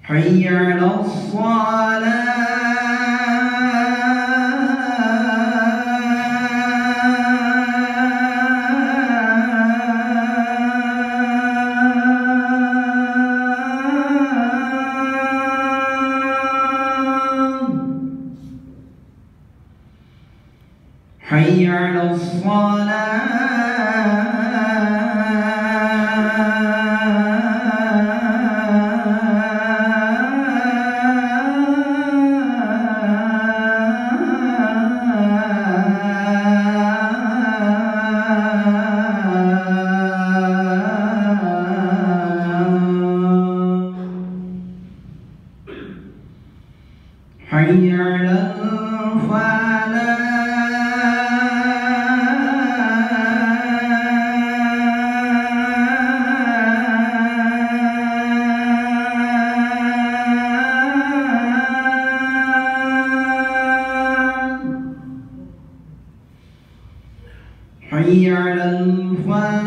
حي على الصلاة حي على الصلاة حي على الفلاح حي على الفلاح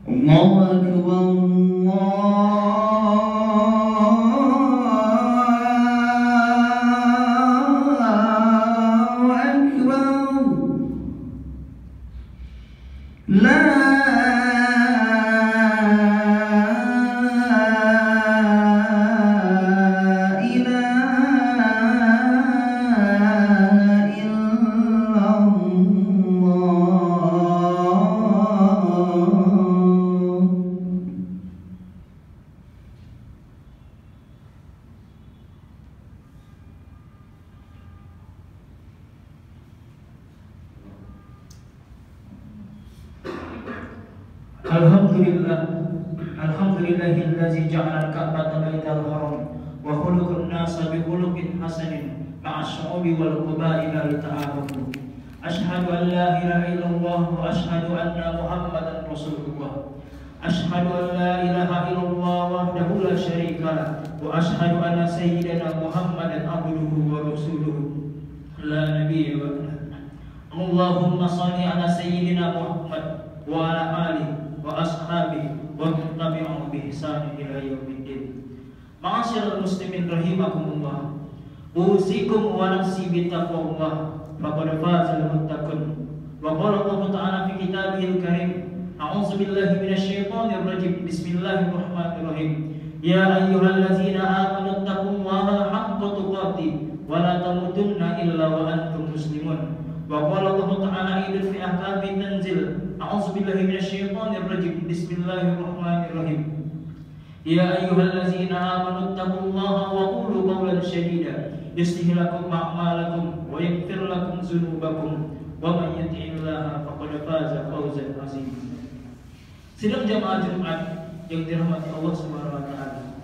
الله أكبر Alhamdulillahillazi ja'ala al-Ka'bata baital haram wa khuluqan nasa bi khuluqin hasanin ma'asy'ubi wal qabaila lita'arafu. Asyhadu an la ilaha illallah wa asyhadu anna Muhammadan Rasulullah. Asyhadu an la ilaha illallah wahdahu la syarika lah wa asyhadu anna sayyidana Muhammadan abduhu wa rasuluhu la nabiyya ba'dahu. Allahumma shalli ala sayyidina Muhammad wa ala alihi wa ashabihi wa tabi'ahum bi ihsan ila yaumiddin. Ma'asyiral muslimin rahimakumullah. Usikum wa nafsi bi taqwallah faqad fazal muttaqun. Wa qala Allah ta'ala fi kitabihil karim, a'udzu billahi minasy syaithanir rajim. Bismillahirrahmanirrahim. Ya ayyuhallazina amanu taqullaha haqqa tuqatih wa la tamutunna illa wa antum muslimun. Wa qala Allah ta'ala aidan fi ahkami tanzil, a'udzu billahi minasy syaithanir rajim. Bismillahirrahmanirrahim. Ya ayyuhallazina amanu taqullaha wa qulu qawlan sadida yuslih lakum a'malakum wa yaghfir lakum dzunubakum wa man yuti'illaha faqad faza fawzan 'azima. Sidang jamaah Jumat yang dirahmati Allah Subhanahu wa taala.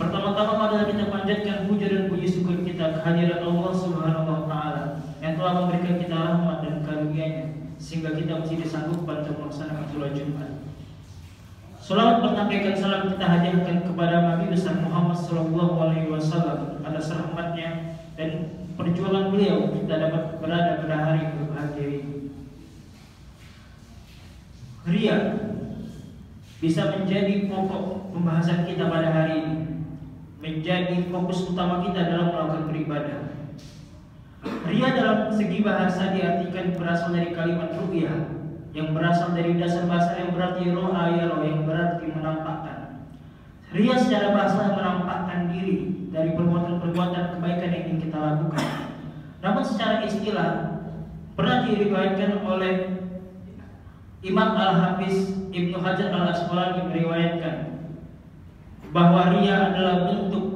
Pertama-tama marilah kita panjatkan puja dan puji syukur kita kehadirat Allah Subhanahu wa taala yang telah memberikan kita rahmat dan karunia-Nya sehingga kita masih disanggupkan untuk melaksanakan sholat Jumat. Salawat bertampaikan salam kita hadiahkan kepada Nabi besar Muhammad sallallahu alaihi wasallam atas rahmatnya dan perjuangan beliau kita dapat berada pada hari berbahagia ini. Ria bisa menjadi pokok pembahasan kita pada hari ini, menjadi fokus utama kita dalam melakukan beribadah. Ria dalam segi bahasa diartikan berasal dari kalimat ru'yah yang berasal dari dasar bahasa yang berarti ro'a yaro, yang berarti menampakkan. Ria secara bahasa menampakkan diri dari perbuatan-perbuatan kebaikan yang ingin kita lakukan. Namun secara istilah pernah diriwayatkan oleh Imam Al-Hafiz Ibnu Hajar Al-Asqalani meriwayatkan bahwa ria adalah bentuk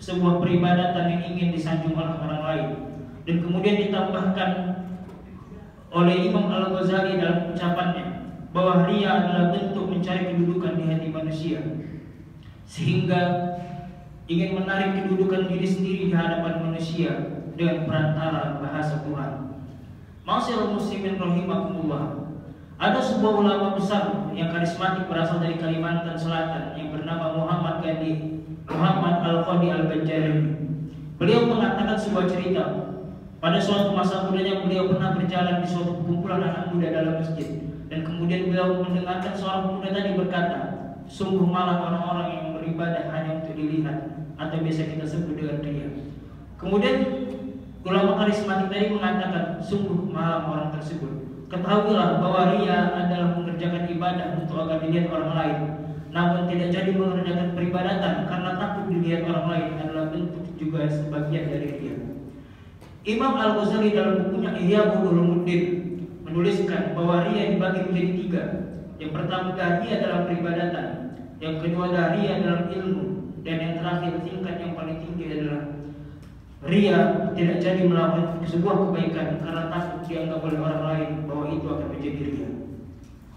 sebuah peribadatan yang ingin disanjung oleh orang lain. Dan kemudian ditambahkan oleh Imam Al-Ghazali dalam ucapannya bahwa ria adalah bentuk mencari kedudukan di hati manusia, sehingga ingin menarik kedudukan diri sendiri di hadapan manusia dengan perantara bahasa Tuhan. Ma'asyiral muslimin rahimakumullah. Ada sebuah ulama besar yang karismatik berasal dari Kalimantan Selatan yang bernama Muhammad Al-Qadi Al-Banjari. Beliau mengatakan sebuah cerita. Pada suatu masa mudanya beliau pernah berjalan di suatu kumpulan anak muda dalam masjid, dan kemudian beliau mendengarkan seorang pemuda tadi berkata, sungguh malah orang-orang yang beribadah hanya untuk dilihat, atau biasa kita sebut dengan ria. Kemudian ulama karismatik tadi mengatakan, sungguh malah orang tersebut. Ketahuilah bahwa ria adalah mengerjakan ibadah untuk agar dilihat orang lain, namun tidak jadi mengerjakan peribadatan karena takut dilihat orang lain adalah bentuk juga sebagian dari ria. Imam Al-Ghazali dalam bukunya Ihya Ulumuddin menuliskan bahwa ria dibagi menjadi 3. Yang pertama ria dalam peribadatan, yang kedua ria dalam ilmu, dan yang terakhir tingkat yang paling tinggi adalah ria tidak jadi melakukan sebuah kebaikan karena takut dianggap oleh orang lain bahwa itu akan menjadi ria.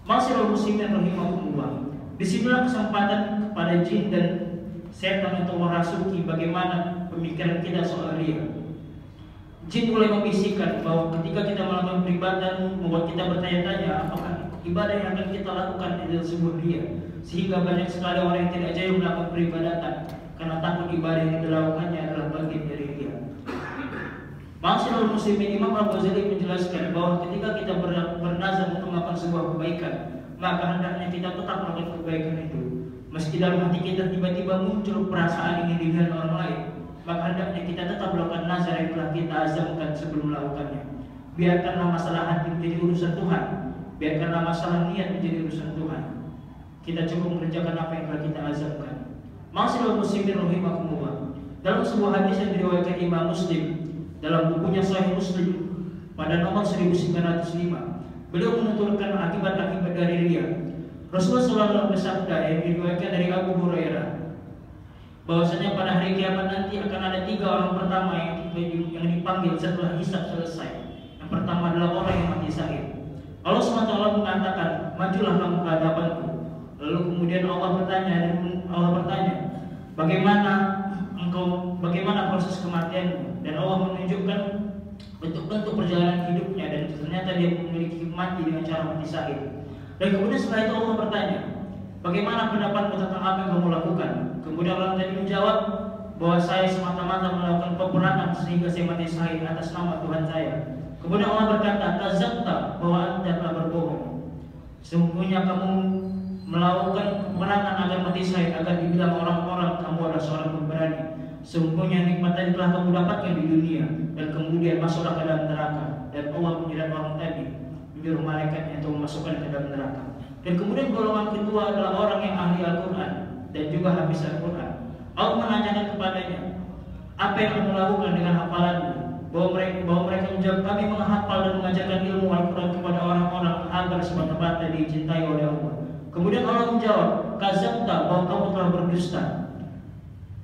Ma'asyiral muslimin rahimakumullah. Disinilah kesempatan kepada jin dan setan untuk merasuki bagaimana pemikiran kita soal ria. Jin mulai membisikkan bahwa ketika kita melakukan peribadatan membuat kita bertanya-tanya apakah ibadah yang akan kita lakukan adalah sebuah ria, sehingga banyak sekali orang yang tidak jaya melakukan peribadatan karena takut ibadah yang dilakukannya adalah bagian dari ria. Ma'asyiral muslimin, Imam Al-Ghazali menjelaskan bahwa ketika kita bernazar untuk melakukan sebuah kebaikan, maka hendaknya kita tetap melakukan kebaikan itu. Meski dalam hati kita tiba-tiba muncul perasaan ingin dilihat orang lain, maka hendaknya kita tetap melakukan nazar yang telah kita azamkan sebelum melakukannya. Biarkanlah masalah hati menjadi urusan Tuhan, biarkanlah masalah niat menjadi urusan Tuhan. Kita cukup mengerjakan apa yang telah kita azamkan. Ma'asyiral muslimin rahimakumullah. Dalam sebuah hadis yang diriwayatkan Imam Muslim dalam bukunya Sahih Muslim pada nomor 1905, beliau menuturkan akibat-akibat dari ria. Rasulullah SAW bersabda yang diriwayatkan dari Abu Hurairah, bahwasanya pada hari kiamat nanti akan ada 3 orang pertama yang dipanggil setelah hisab selesai. Yang pertama adalah orang yang mati syahid. Allah SWT mengatakan, majulah kamu ke hadapanku. Lalu kemudian Allah bertanya, bagaimana proses kematianmu? Dan Allah menunjukkan bentuk-bentuk perjalanan hidupnya, dan ternyata dia memiliki mati dengan cara mati syahid. Dan kemudian setelah itu Allah bertanya, bagaimana pendapatmu tentang apa yang kamu lakukan? Kemudian orang tadi menjawab bahwa saya semata-mata melakukan peperangan sehingga saya mati syahid atas nama Tuhan saya. Kemudian Allah berkata, kadzabta, bahwa anda telah berbohong. Sesungguhnya kamu melakukan peperangan agar mati syahid, agar dibilang orang-orang kamu adalah seorang pemberani. Sesungguhnya nikmat tadi telah kamu dapatkan di dunia, dan kemudian masuklah ke dalam neraka. Dan Allah menjerat orang tadi, menyuruh malaikatnya untuk memasukkan ke dalam neraka. Dan kemudian golongan kedua adalah orang yang ahli Al-Quran dan juga habis Al-Quran. Allah menanyakan kepadanya, apa yang kamu lakukan dengan hafalanmu? Bahwa mereka menjawab, kami menghafal dan mengajarkan ilmu Al-Quran kepada orang-orang agar semata-mata dicintai oleh Allah. Kemudian Allah menjawab, kadzabta, bahwa kamu telah berdusta.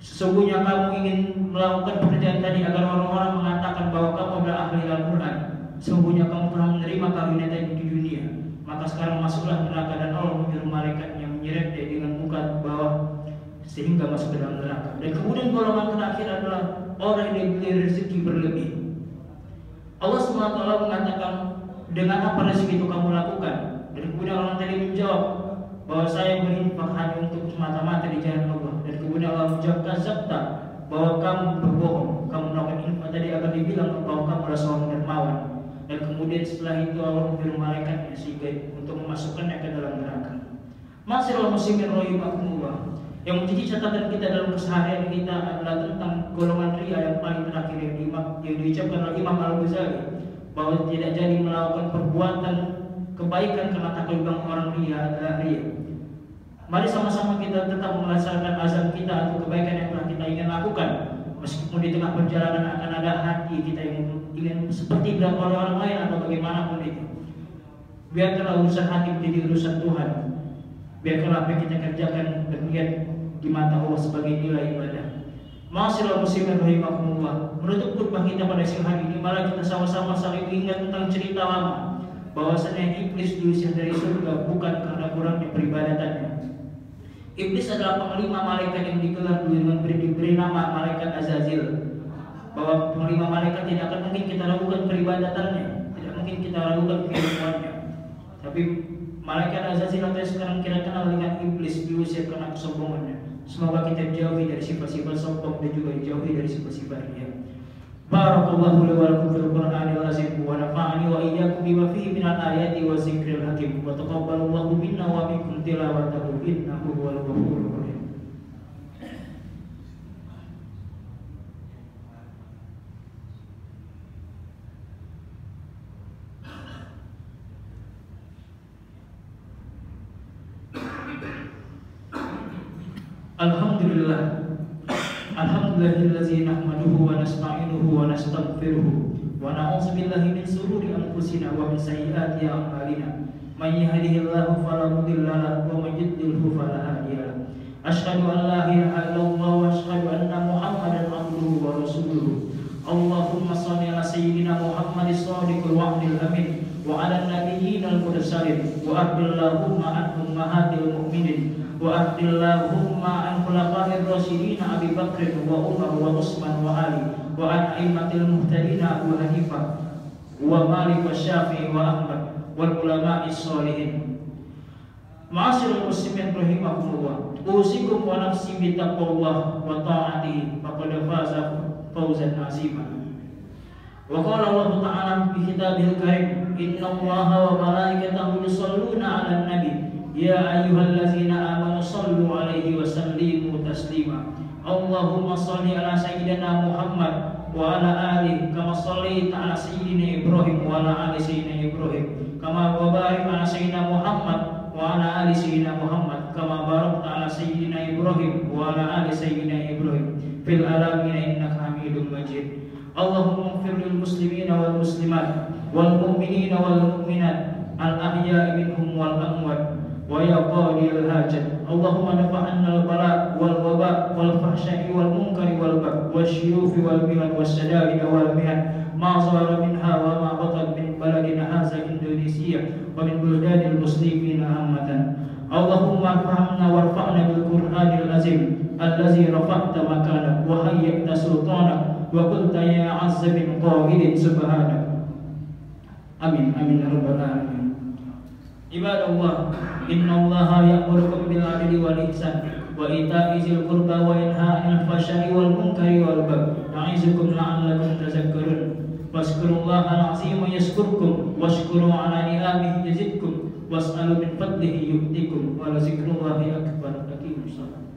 Sesungguhnya kamu ingin melakukan pekerjaan tadi agar orang-orang mengatakan bahwa kamu adalah ahli Al-Quran. Sesungguhnya kamu telah menerima karunia tadi di dunia. Maka sekarang masuklah neraka, dan Allah menyuruh malaikatnya menyeret dia dengan muka ke bawah sehingga masuk ke dalam neraka. Dan kemudian golongan terakhir adalah orang yang diberi rezeki berlebih. Allah SWT mengatakan, dengan apa rezeki itu kamu lakukan? Dan kemudian orang tadi menjawab bahwa saya berinfak hanya untuk semata-mata di jalan Allah. Dan kemudian Allah menjawab, kadzabta, bahwa kamu berbohong, kamu melakukan infak tadi agar dibilang bahwa kamu adalah seorang dermawan. Dan kemudian setelah itu Allah menyuruh malaikatnya sehingga untuk memasukkannya ke dalam neraka. Ma'asyiral muslimin rahimakumullah. Yang menjadi catatan kita dalam keseharian kita adalah tentang golongan ria yang paling terakhir yang diucapkan oleh Imam Al-Ghazali, bahwa tidak jadi melakukan perbuatan kebaikan karena takut dibilang orang ria adalah ria. Mari sama-sama kita tetap melaksanakan azam kita untuk kebaikan yang telah kita ingin lakukan. Meskipun di tengah perjalanan akan ada hati kita yang ingin seperti dilakukan oleh orang lain atau bagaimanapun itu. Biarkanlah urusan hati menjadi urusan Tuhan. Biarkanlah apa yang kita kerjakan terlihat di mata Allah sebagai nilai ibadah. Ma'asyiral muslimin rahimakumullah. Menutup khutbah kita pada siang hari ini, mari kita sama-sama saling ingat tentang cerita lama, bahwasanya iblis diusir dari surga bukan karena kurangnya peribadatannya. Iblis adalah panglima malaikat yang digelar dengan diberi nama malaikat Azazil. Bahwa panglima malaikat tidak akan mungkin kita lakukan peribadatannya, tidak mungkin kita ragukan keilmuannya. Tapi malaikat Azazil yang sekarang kita kenal dengan iblis diusir karena kesombongannya. Semoga kita jauhi dari sifat-sifat sombong dan juga dijauhi dari sifat-sifat riya. Barakallahu li wa lakum fil Qur'anil azim wa nafa'ani wa iyyakum bima fihi minal ayati wa dzikril hakim wa taqabbalallahu minna wa minkum tilawatahu innahu huwal ghafurur rahim. Alhamdulillah. Alhamdulillahi nahmaduhu wa nasta'inuhu wa nastaghfiruhu wa na'udzu billahi min shururi anfusina wa min sayyiati a'malina. May yahdihillahu fala mudilla lahu wa may yudlilhu fala hadiya lahu. Asyhadu an la ilaha illallah wa asyhadu anna Muhammadan abduhu wa rasuluhu. Allahumma shalli ala sayyidina Muhammadis shadiqil wa'dil amin wa ala nabiyyinal mursalin wa ardillahumma an ummahatil mu'minin wa ardillahumma an khulafa'ir rasyidin Abi Bakr wa Umar wa Utsman wa Ali wa an a'immatil muhtadin Abu Hanifah wa Malik wa Syafi'i wa Ahmad wal ulama'is sholihin. Ma'asyiral muslimin rahimakumullah. Usikum wa nafsi bi taqwallah wa ta'atihi faqad faza fawzan 'azima. Wa qala Allah ta'ala fi kitabihil karim, innallaha wa malaikatahu yusholluna 'alan nabi ya ayyuhallazina amanu shallu 'alaihi wa sallimu taslima. Allahumma shalli ala sayyidina Muhammad wa ala alihi kama shallaita ala sayyidina Ibrahim wa ala ali sayyidina Ibrahim kama barik ala sayyidina Muhammad wa ala ali sayyidina Muhammad kama barakta ala sayyidina Ibrahim wa ala ali sayyidina Ibrahim fil alamin innaka Hamidum Majid. Allahumma ighfir lil muslimina wal muslimat wal mu'minina wal mu'minat al ahya'i minhum wal amwat wa ya qadiyal hajat. Allahumma dafa'anna al bala wal waba wal fahsya'i wal munkari wal baghi wasyuyufi wal milad wassada'id wal mihan ma zahara minha wa ma batan min baladina hadza Indonesia wa min buldanil muslimin ammatan. Allahumma arhamna warfa'na bil Qur'anil azim allazi rafa'ta makana wa hayyata sultana wa qulta ya 'azza min qa'ilin subhanak. Amin amin ya rabbal alamin. Ibadallah, innallaha ya'murukum bil 'adli wal ihsan wa ita'i dzil qurba wa yanha 'anil fahsya'i wal munkari wal baghi ya'izukum la'allakum tadhakkarun. Wazkurullahal 'azima yazkurkum washkuru 'ala ni'amihi yazidkum was'alu min fadlihi yu'tikum wa la dzikrullahi akbar. Aqimus shalah.